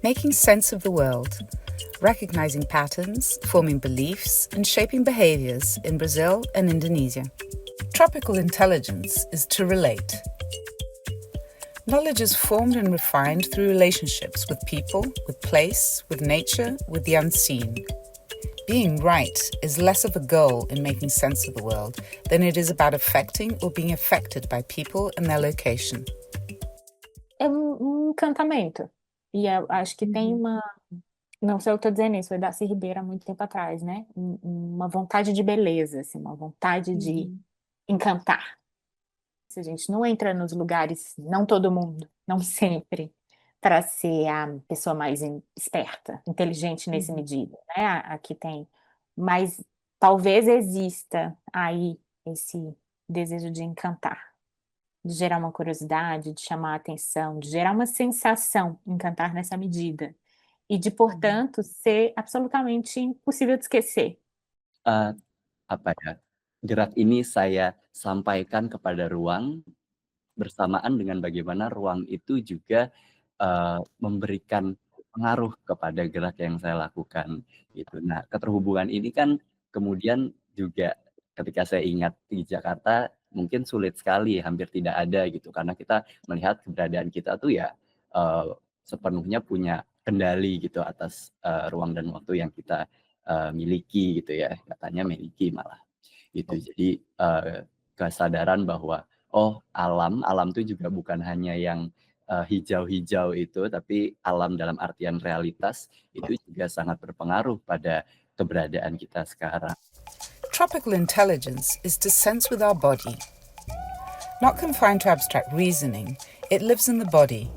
making sense of the world, recognizing patterns, forming beliefs, and shaping behaviors in Brazil and Indonesia. Tropical intelligence is to relate. Knowledge is formed and refined through relationships with people, with place, with nature, with the unseen. Being right is less of a goal in making sense of the world than it is about affecting or being affected by people and their location. É um encantamento. E eu acho que tem uma. Não sei, eu tô dizendo isso, foi Darcy Ribeiro há muito tempo atrás, né? Uma vontade de beleza, assim, uma vontade de encantar. Se a gente não entra nos lugares, não todo mundo, não sempre, para ser a pessoa mais esperta, inteligente nesse medida, né? Aqui tem. Mas talvez exista aí esse desejo de encantar, de gerar uma curiosidade, de chamar a atenção, de gerar uma sensação, encantar nessa medida. E de, portanto, ser absolutamente impossível de esquecer. Apa ya, gerak ini saya sampaikan kepada ruang bersamaan dengan bagaimana ruang itu juga memberikan pengaruh kepada gerak yang saya lakukan gitu. Nah, keterhubungan ini kan kemudian juga ketika saya ingat di Jakarta mungkin sulit sekali, hampir tidak ada gitu karena kita melihat keberadaan kita tuh ya sepenuhnya punya kendali gitu atas ruang dan waktu yang kita miliki gitu ya, katanya miliki malah gitu. Jadi kesadaran bahwa alam itu juga bukan hanya yang hijau-hijau itu, tapi alam dalam artian realitas itu juga sangat berpengaruh pada keberadaan kita sekarang. Tropical intelligence is to sense with our body. Not confined to abstract reasoning, it lives in the body.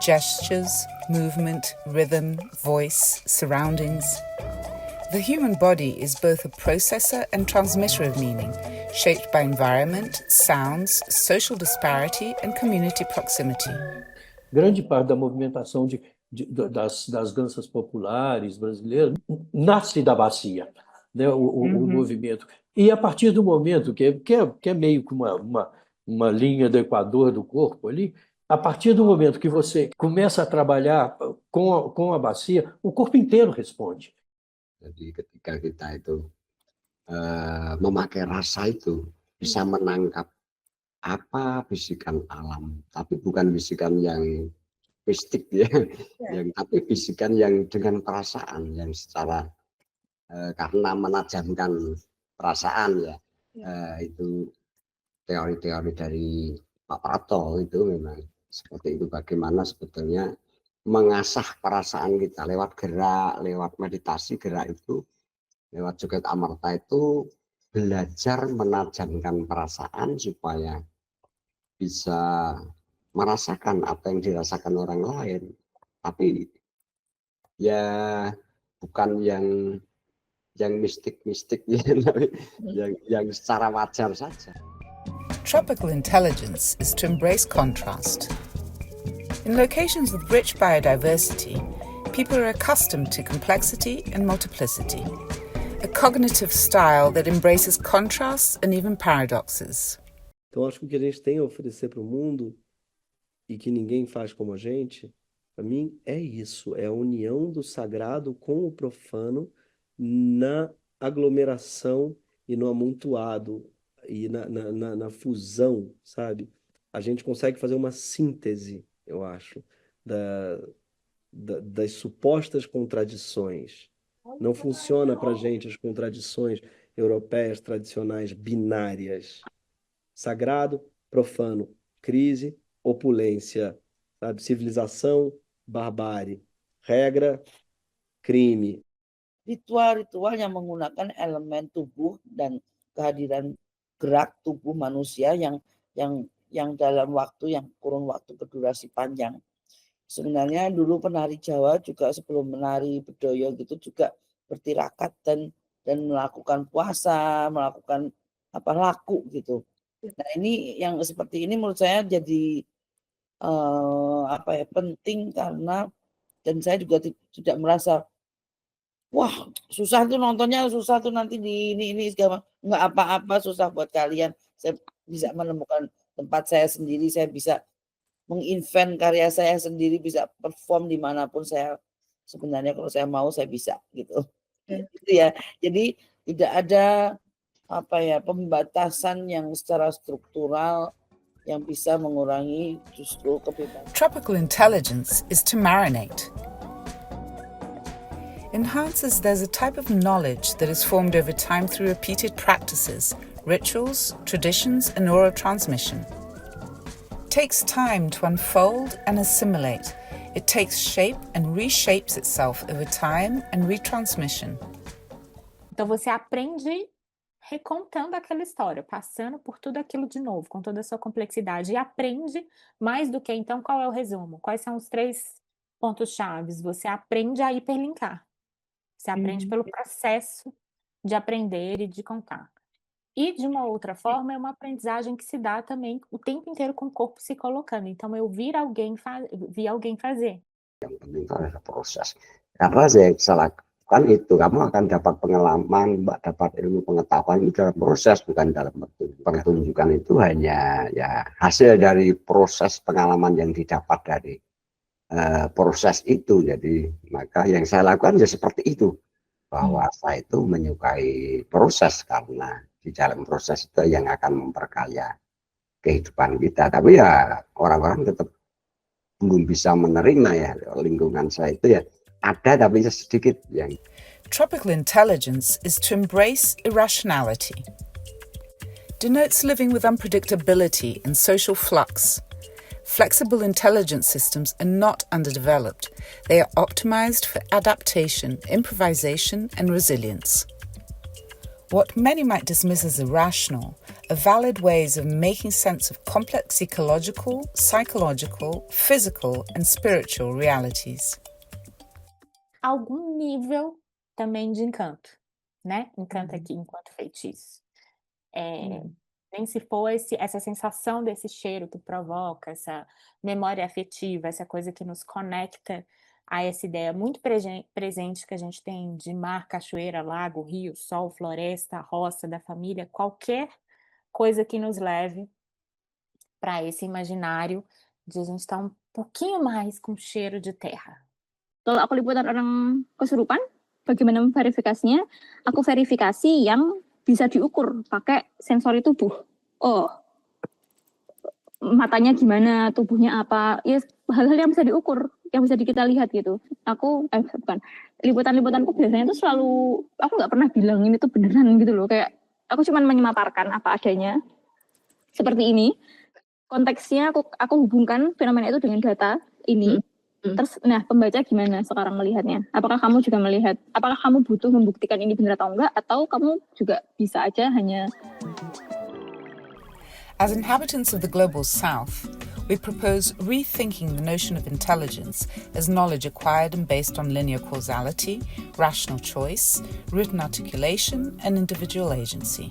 Gestures, movement, rhythm, voice, surroundings. The human body is both a processor and transmitter of meaning, shaped by environment, sounds, social disparity, and community proximity. Grande parte da movimentação das danças populares brasileiras nasce da bacia, né? O movimento. E a partir do momento que é meio que uma linha do equador do corpo ali, a partir do momento que você começa a trabalhar com a bacia, o corpo inteiro responde. Jadi ketika kita itu memakai rasa itu bisa menangkap apa bisikan alam, tapi bukan bisikan yang mistik ya, tapi bisikan yang dengan perasaan yang secara karena menajamkan perasaan ya. Itu teori-teori dari Pak Prato itu memang seperti itu, bagaimana sebetulnya mengasah perasaan kita lewat gerak, lewat meditasi gerak itu, lewat joget amarta itu belajar menajamkan perasaan supaya bisa merasakan apa yang dirasakan orang lain, tapi ya bukan yang mistik-mistik yang secara wajar saja. Tropical intelligence is to embrace contrast. In locations with rich biodiversity, people are accustomed to complexity and multiplicity, a cognitive style that embraces contrasts and even paradoxes. Então, acho que o que a gente tem a oferecer para o mundo e que ninguém faz como a gente, para mim, é isso, é a união do sagrado com o profano na aglomeração e no amontoado e na fusão, sabe? A gente consegue fazer uma síntese, eu acho, das supostas contradições. Não funciona para a gente as contradições europeias tradicionais binárias. Sagrado, profano, crise, opulência, sabe? Civilização, barbárie, regra, crime. Ritual-ritual yang menggunakan elemen tubuh dan kehadiran gerak tubuh manusia yang dalam kurun waktu berdurasi panjang. Sebenarnya dulu penari Jawa juga sebelum menari bedoyo gitu juga bertirakat dan melakukan puasa, melakukan laku gitu. Nah, ini yang seperti ini menurut saya jadi penting karena dan saya juga tidak merasa wah susah tuh nontonnya, susah tuh nanti di ini segala, nggak apa-apa, susah buat kalian. Saya bisa menemukan tempat saya sendiri, saya bisa menginvent karya saya sendiri, bisa perform dimanapun saya sebenarnya kalau saya mau saya bisa gitu. Gitu ya. Jadi tidak ada pembatasan yang secara struktural yang bisa mengurangi justru kebebasan. Tropical intelligence is to marinate. Enhances there's a type of knowledge that is formed over time through repeated practices, rituals, traditions, and oral transmission. Takes time to unfold and assimilate. It takes shape and reshapes itself over time and retransmission. Então você aprende recontando aquela história, passando por tudo aquilo de novo, com toda a sua complexidade, e aprende mais do que, então, qual é o resumo? Quais são os 3 pontos chaves? Você aprende a hiperlinkar. Você aprende pelo processo de aprender e de contar. E, de uma outra forma, é uma aprendizagem que se dá também o tempo inteiro com o corpo se colocando. Então, eu vi alguém fazer. Yang penting itu adalah proses. Karena saya lakukan itu, kamu akan dapat pengalaman, dapat ilmu pengetahuan itu dalam proses, bukan dalam pertunjukan. Itu hanya ya hasil dari proses pengalaman yang didapat dari proses itu. Jadi maka yang saya lakukan ya seperti itu, bahwa saya itu menyukai proses karena di dalam proses itu yang akan memperkaya kehidupan kita. Tapi ya orang-orang tetap belum bisa menerima ya, lingkungan saya itu ya ada tapi sedikit yang. Tropical intelligence is to embrace irrationality. Denotes living with unpredictability and social flux. Flexible intelligence systems are not underdeveloped. They are optimized for adaptation, improvisation, and resilience. What many might dismiss as irrational are valid ways of making sense of complex ecological, psychological, physical, and spiritual realities. Algum nível também de encanto, né? Encanto aqui enquanto feitiço. Nem se for essa sensação desse cheiro que provoca, essa memória afetiva, essa coisa que nos conecta a essa ideia muito presente que a gente tem de mar, cachoeira, lago, rio, sol, floresta, roça, da família, qualquer coisa que nos leve para esse imaginário de a gente estar um pouquinho mais com cheiro de terra. Kalau aku liputan orang kesurupan, bagaimana memverifikasinya? Aku verifikasi yang bisa diukur pakai sensori tubuh. Oh, matanya gimana, tubuhnya apa, ya hal-hal yang bisa diukur, yang bisa kita lihat gitu. Liputan-liputanku biasanya tuh selalu, aku nggak pernah bilang ini tuh beneran gitu loh, kayak aku cuma menyemaparkan apa adanya, seperti ini. Konteksnya aku hubungkan fenomena itu dengan data ini. Terus, nah pembaca gimana sekarang melihatnya? Apakah kamu juga melihat? Apakah kamu butuh membuktikan ini benar atau enggak? Atau kamu juga bisa aja hanya... As inhabitants of the global south, we propose rethinking the notion of intelligence as knowledge acquired and based on linear causality, rational choice, written articulation, and individual agency.